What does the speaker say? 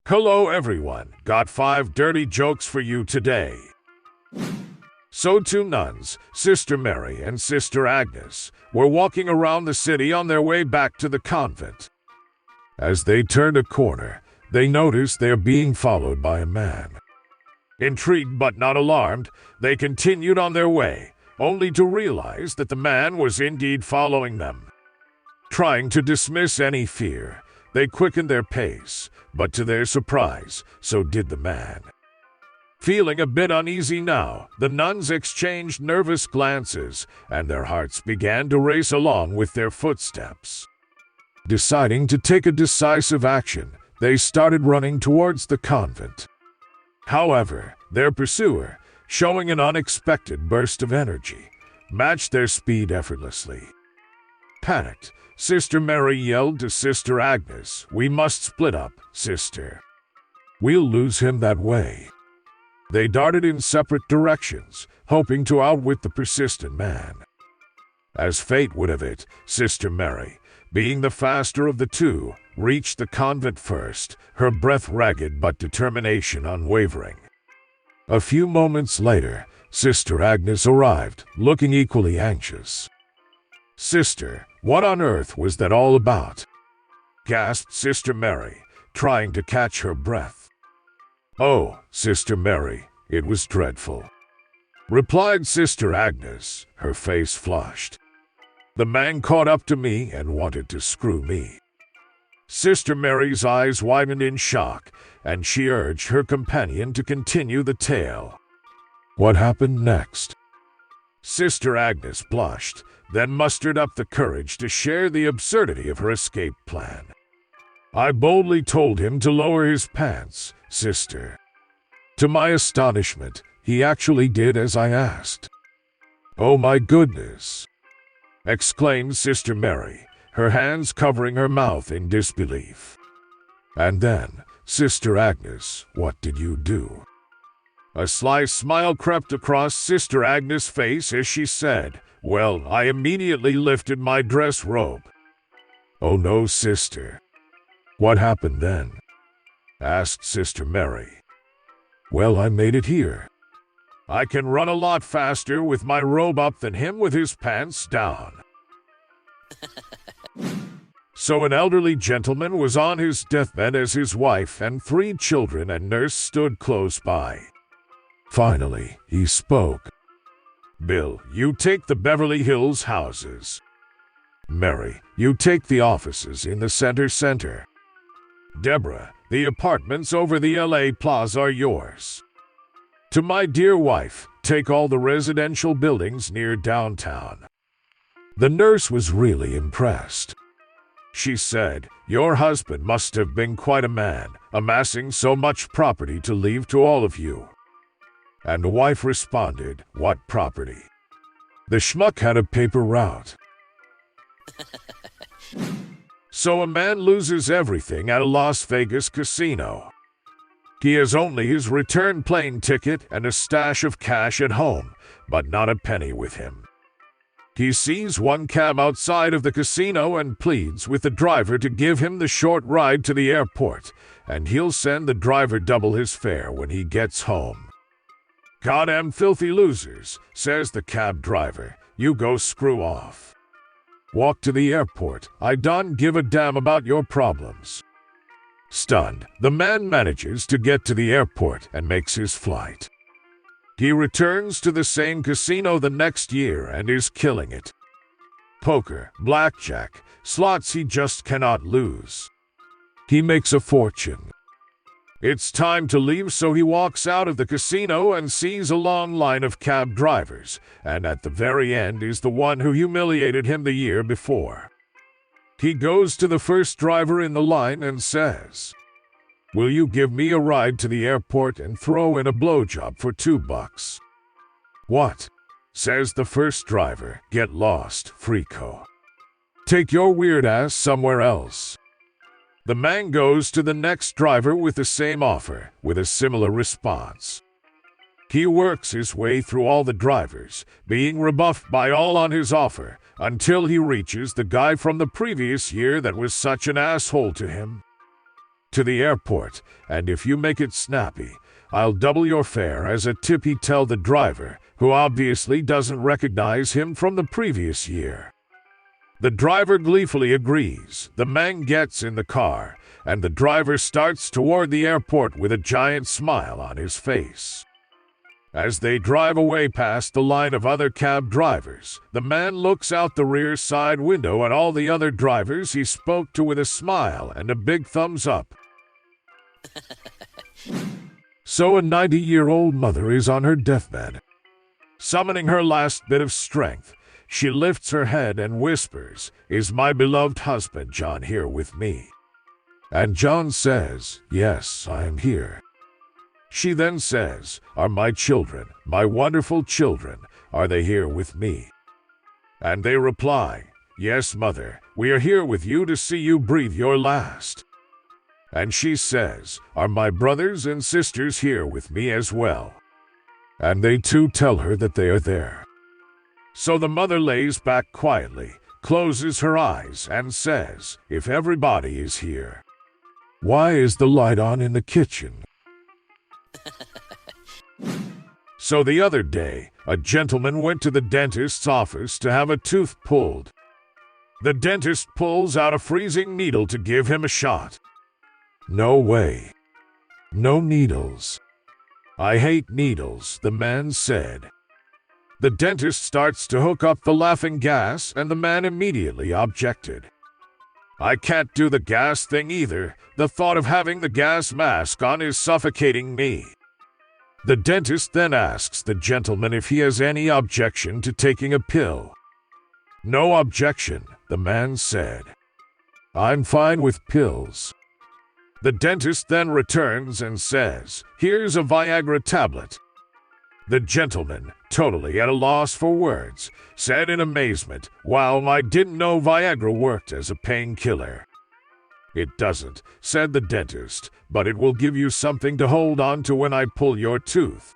Hello everyone, got 5 dirty jokes for you today. So 2 nuns, Sister Mary and Sister Agnes, were walking around the city on their way back to the convent. As they turned a corner, they noticed they are being followed by a man. Intrigued but not alarmed, they continued on their way, only to realize that the man was indeed following them. Trying to dismiss any fear, they quickened their pace, but to their surprise, so did the man. Feeling a bit uneasy now, the nuns exchanged nervous glances, and their hearts began to race along with their footsteps. Deciding to take a decisive action, they started running towards the convent. However, their pursuer, showing an unexpected burst of energy, matched their speed effortlessly. Panicked, Sister Mary yelled to Sister Agnes, "We must split up, sister. We'll lose him that way." They darted in separate directions, hoping to outwit the persistent man. As fate would have it, Sister Mary, being the faster of the two, reached the convent first, her breath ragged but determination unwavering. A few moments later, Sister Agnes arrived, looking equally anxious. "Sister, what on earth was that all about?" gasped Sister Mary, trying to catch her breath. "Oh, Sister Mary, it was dreadful," replied Sister Agnes, her face flushed. "The man caught up to me and wanted to screw me." Sister Mary's eyes widened in shock, and she urged her companion to continue the tale. What happened next? Sister Agnes blushed, then mustered up the courage to share the absurdity of her escape plan. "I boldly told him to lower his pants, sister. To my astonishment, he actually did as I asked." "Oh my goodness!" exclaimed Sister Mary, her hands covering her mouth in disbelief. "And then, Sister Agnes, what did you do?" A sly smile crept across Sister Agnes' face as she said, "Well, I immediately lifted my dress robe." "Oh no, sister. What happened then?" asked Sister Mary. "Well, I made it here. I can run a lot faster with my robe up than him with his pants down." So an elderly gentleman was on his deathbed as his wife and 3 children and nurse stood close by. Finally, he spoke. "Bill, you take the Beverly Hills houses. Mary, you take the offices in the center. Deborah, the apartments over the LA Plaza are yours. To my dear wife, take all the residential buildings near downtown." The nurse was really impressed. She said, "Your husband must have been quite a man, amassing so much property to leave to all of you." And the wife responded, "What property?" The schmuck had a paper route. So a man loses everything at a Las Vegas casino. He has only his return plane ticket and a stash of cash at home, but not a penny with him. He sees one cab outside of the casino and pleads with the driver to give him the short ride to the airport, and he'll send the driver double his fare when he gets home. "Goddamn filthy losers," says the cab driver. "You go screw off. Walk to the airport. I don't give a damn about your problems." Stunned, the man manages to get to the airport and makes his flight. He returns to the same casino the next year and is killing it. Poker, blackjack, slots he just cannot lose. He makes a fortune. It's time to leave, so he walks out of the casino and sees a long line of cab drivers, and at the very end is the one who humiliated him the year before. He goes to the first driver in the line and says, "Will you give me a ride to the airport and throw in a blowjob for $2? "What?" says the first driver. "Get lost, freako. Take your weird ass somewhere else." The man goes to the next driver with the same offer, with a similar response. He works his way through all the drivers, being rebuffed by all on his offer, until he reaches the guy from the previous year that was such an asshole to him. to the airport, and if you make it snappy, I'll double your fare as a tip, he tell the driver, who obviously doesn't recognize him from the previous year. The driver gleefully agrees. The man gets in the car, and the driver starts toward the airport with a giant smile on his face. As they drive away past the line of other cab drivers, the man looks out the rear side window at all the other drivers he spoke to with a smile and a big thumbs up. So a 90-year-old mother is on her deathbed. Summoning her last bit of strength, she lifts her head and whispers, "Is my beloved husband John here with me?" And John says, "Yes, I am here." She then says, "Are my children, my wonderful children, are they here with me?" And they reply, "Yes, mother, we are here with you to see you breathe your last." And she says, "Are my brothers and sisters here with me as well?" And they too tell her that they are there. So the mother lays back quietly, closes her eyes, and says, "If everybody is here, why is the light on in the kitchen?" So the other day, a gentleman went to the dentist's office to have a tooth pulled. The dentist pulls out a freezing needle to give him a shot. "No way. No needles. I hate needles," the man said. The dentist starts to hook up the laughing gas, and the man immediately objected. "I can't do the gas thing either. The thought of having the gas mask on is suffocating me." The dentist then asks the gentleman if he has any objection to taking a pill. "No objection," the man said. "I'm fine with pills." The dentist then returns and says, "Here's a Viagra tablet." The gentleman, totally at a loss for words, said in amazement, "Wow, I didn't know Viagra worked as a painkiller." "It doesn't," said the dentist, "but it will give you something to hold on to when I pull your tooth."